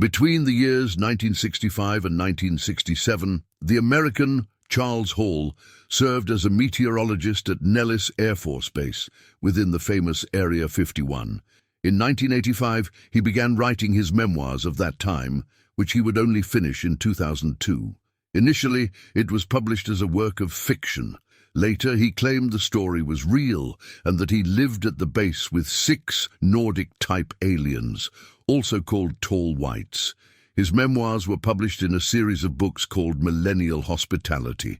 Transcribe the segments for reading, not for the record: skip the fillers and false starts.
Between the years 1965 and 1967, the American Charles Hall served as a meteorologist at Nellis Air Force Base within the famous Area 51. In 1985, he began writing his memoirs of that time, which he would only finish in 2002. Initially, it was published as a work of fiction. Later, he claimed the story was real and that he lived at the base with 6 Nordic-type aliens, also called tall whites. His memoirs were published in a series of books called Millennial Hospitality.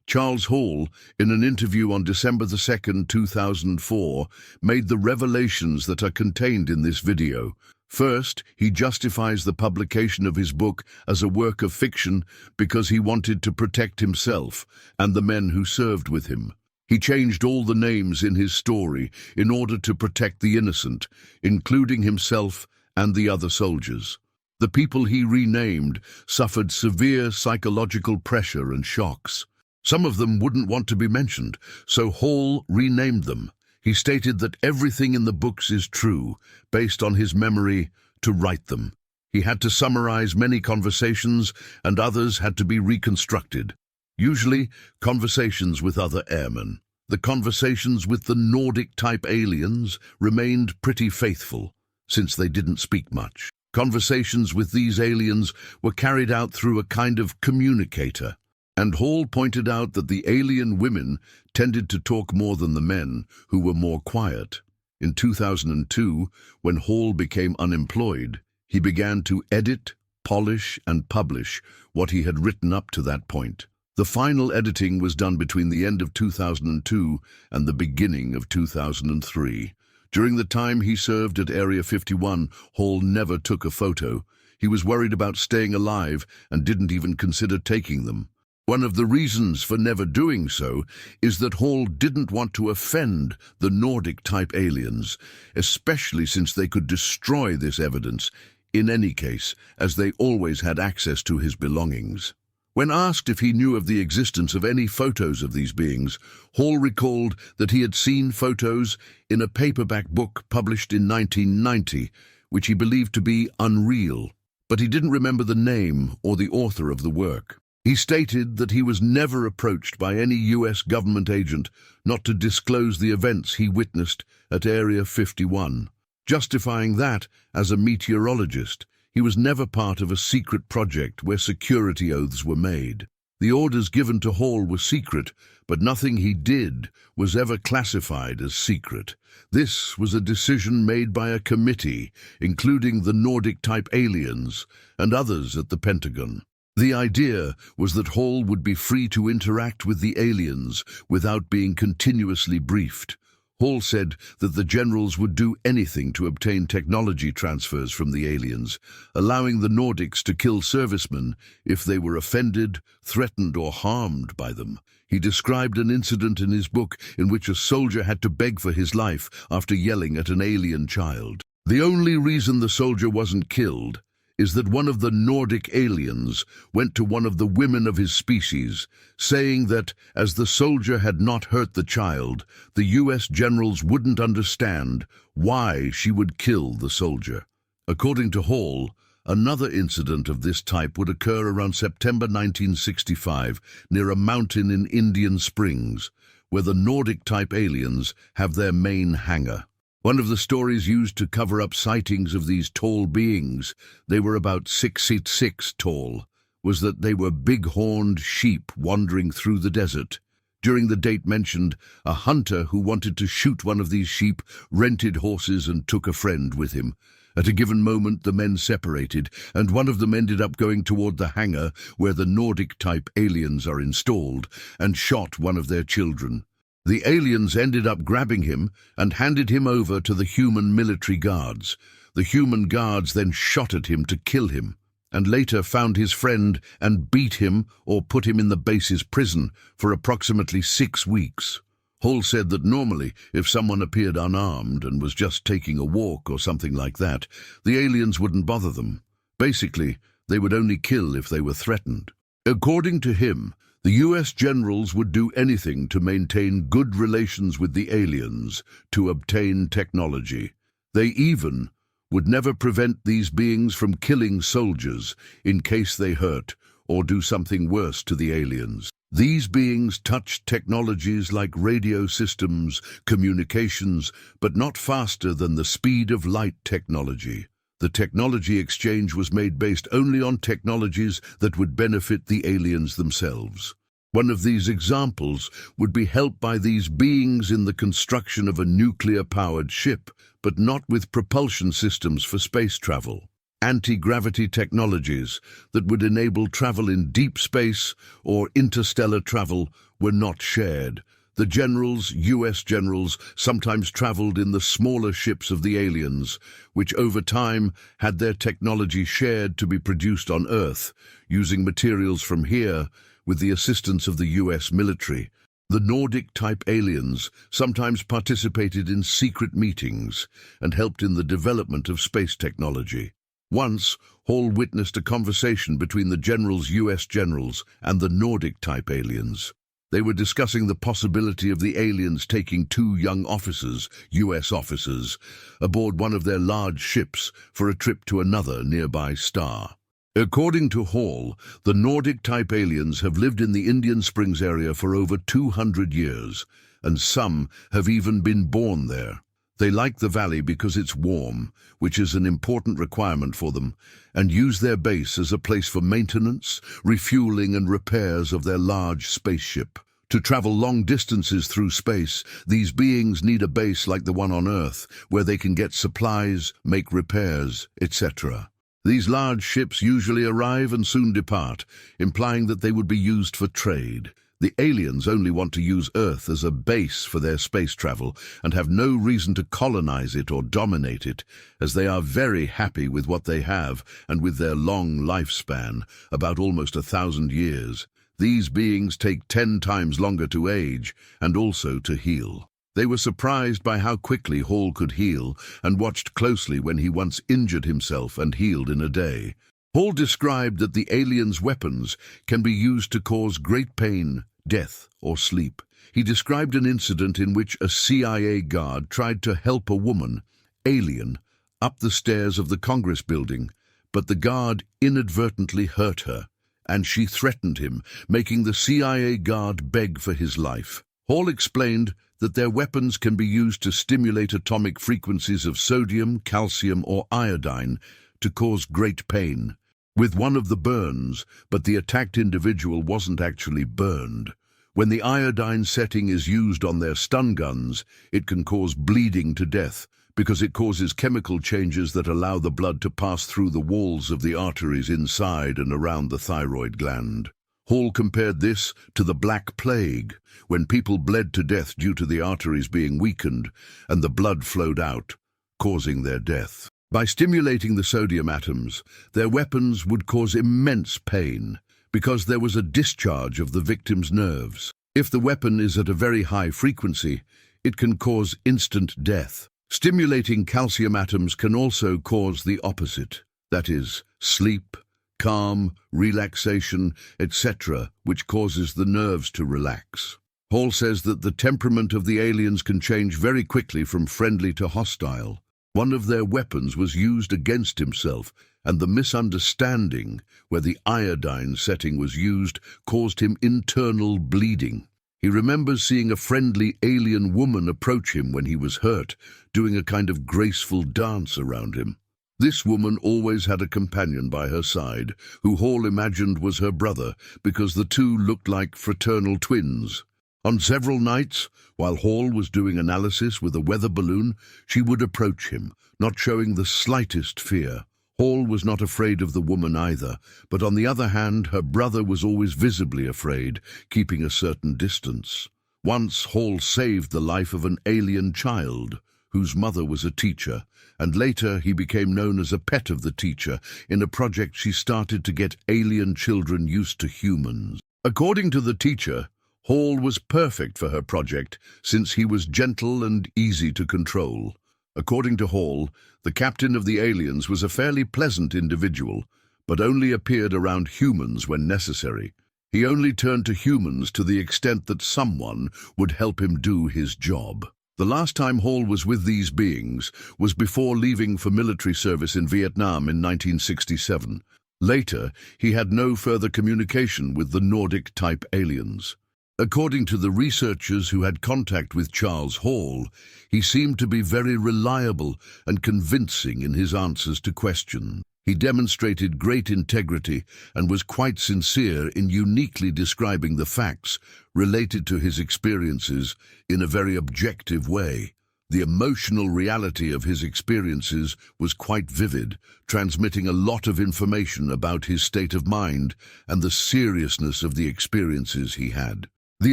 Charles Hall, in an interview on December 2, 2004, made the revelations that are contained in this video. First, he justifies the publication of his book as a work of fiction because he wanted to protect himself and the men who served with him. He changed all the names in his story in order to protect the innocent, including himself and the other soldiers. The people he renamed suffered severe psychological pressure and shocks. Some of them wouldn't want to be mentioned, so Hall renamed them. He stated that everything in the books is true, based on his memory to write them. He had to summarize many conversations, and others had to be reconstructed. Usually, conversations with other airmen. The conversations with the Nordic-type aliens remained pretty faithful, since they didn't speak much. Conversations with these aliens were carried out through a kind of communicator. And Hall pointed out that the alien women tended to talk more than the men, who were more quiet. In 2002, when Hall became unemployed, he began to edit, polish, and publish what he had written up to that point. The final editing was done between the end of 2002 and the beginning of 2003. During the time he served at Area 51, Hall never took a photo. He was worried about staying alive and didn't even consider taking them. One of the reasons for never doing so is that Hall didn't want to offend the Nordic-type aliens, especially since they could destroy this evidence, in any case, as they always had access to his belongings. When asked if he knew of the existence of any photos of these beings, Hall recalled that he had seen photos in a paperback book published in 1990, which he believed to be unreal, but he didn't remember the name or the author of the work. He stated that he was never approached by any U.S. government agent not to disclose the events he witnessed at Area 51. Justifying that, as a meteorologist, he was never part of a secret project where security oaths were made. The orders given to Hall were secret, but nothing he did was ever classified as secret. This was a decision made by a committee, including the Nordic-type aliens and others at the Pentagon. The idea was that Hall would be free to interact with the aliens without being continuously briefed. Hall said that the generals would do anything to obtain technology transfers from the aliens, allowing the Nordics to kill servicemen if they were offended, threatened, or harmed by them. He described an incident in his book in which a soldier had to beg for his life after yelling at an alien child. The only reason the soldier wasn't killed is that one of the Nordic aliens went to one of the women of his species, saying that, as the soldier had not hurt the child, the U.S. generals wouldn't understand why she would kill the soldier. According to Hall, another incident of this type would occur around September 1965 near a mountain in Indian Springs, where the Nordic-type aliens have their main hangar. One of the stories used to cover up sightings of these tall beings, they were about 6'6" tall, was that they were big-horned sheep wandering through the desert. During the date mentioned, a hunter who wanted to shoot one of these sheep rented horses and took a friend with him. At a given moment, the men separated, and one of them ended up going toward the hangar where the Nordic-type aliens are installed, and shot one of their children. The aliens ended up grabbing him and handed him over to the human military guards. The human guards then shot at him to kill him, and later found his friend and beat him or put him in the base's prison for approximately 6 weeks. Hall said that normally, if someone appeared unarmed and was just taking a walk or something like that, the aliens wouldn't bother them. Basically, they would only kill if they were threatened. According to him, the U.S. generals would do anything to maintain good relations with the aliens, to obtain technology. They even would never prevent these beings from killing soldiers in case they hurt or do something worse to the aliens. These beings touched technologies like radio systems, communications, but not faster than the speed of light technology. The technology exchange was made based only on technologies that would benefit the aliens themselves. One of these examples would be helped by these beings in the construction of a nuclear-powered ship, but not with propulsion systems for space travel. Anti-gravity technologies that would enable travel in deep space or interstellar travel were not shared. The generals, US generals, sometimes traveled in the smaller ships of the aliens, which over time had their technology shared to be produced on Earth, using materials from here with the assistance of the US military. The Nordic-type aliens sometimes participated in secret meetings and helped in the development of space technology. Once, Hall witnessed a conversation between the US generals and the Nordic-type aliens. They were discussing the possibility of the aliens taking two young officers, US officers, aboard one of their large ships for a trip to another nearby star. According to Hall, the Nordic-type aliens have lived in the Indian Springs area for over 200 years, and some have even been born there. They like the valley because it's warm, which is an important requirement for them, and use their base as a place for maintenance, refueling and repairs of their large spaceship. To travel long distances through space, these beings need a base like the one on Earth, where they can get supplies, make repairs, etc. These large ships usually arrive and soon depart, implying that they would be used for trade. The aliens only want to use Earth as a base for their space travel and have no reason to colonize it or dominate it, as they are very happy with what they have and with their long lifespan, about almost 1,000 years. These beings take 10 times longer to age and also to heal. They were surprised by how quickly Hall could heal and watched closely when he once injured himself and healed in a day. Hall described that the aliens' weapons can be used to cause great pain, death, or sleep. He described an incident in which a CIA guard tried to help a woman, alien, up the stairs of the Congress building, but the guard inadvertently hurt her, and she threatened him, making the CIA guard beg for his life. Hall explained that their weapons can be used to stimulate atomic frequencies of sodium, calcium, or iodine to cause great pain. With one of the burns, but the attacked individual wasn't actually burned. When the iodine setting is used on their stun guns, it can cause bleeding to death because it causes chemical changes that allow the blood to pass through the walls of the arteries inside and around the thyroid gland. Hall compared this to the Black Plague, when people bled to death due to the arteries being weakened and the blood flowed out, causing their death. By stimulating the sodium atoms, their weapons would cause immense pain because there was a discharge of the victim's nerves. If the weapon is at a very high frequency, it can cause instant death. Stimulating calcium atoms can also cause the opposite, that is, sleep, calm, relaxation, etc., which causes the nerves to relax. Hall says that the temperament of the aliens can change very quickly from friendly to hostile. One of their weapons was used against himself, and the misunderstanding where the iodine setting was used caused him internal bleeding. He remembers seeing a friendly alien woman approach him when he was hurt, doing a kind of graceful dance around him. This woman always had a companion by her side, who Hall imagined was her brother because the two looked like fraternal twins. On several nights, while Hall was doing analysis with a weather balloon, she would approach him, not showing the slightest fear. Hall was not afraid of the woman either, but on the other hand, her brother was always visibly afraid, keeping a certain distance. Once, Hall saved the life of an alien child, whose mother was a teacher, and later he became known as a pet of the teacher in a project she started to get alien children used to humans. According to the teacher, Hall was perfect for her project since he was gentle and easy to control. According to Hall, the captain of the aliens was a fairly pleasant individual, but only appeared around humans when necessary. He only turned to humans to the extent that someone would help him do his job. The last time Hall was with these beings was before leaving for military service in Vietnam in 1967. Later, he had no further communication with the Nordic-type aliens. According to the researchers who had contact with Charles Hall, he seemed to be very reliable and convincing in his answers to questions. He demonstrated great integrity and was quite sincere in uniquely describing the facts related to his experiences in a very objective way. The emotional reality of his experiences was quite vivid, transmitting a lot of information about his state of mind and the seriousness of the experiences he had. The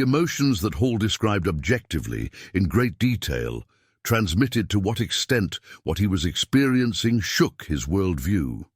emotions that Hall described objectively, in great detail, transmitted to what extent what he was experiencing shook his worldview.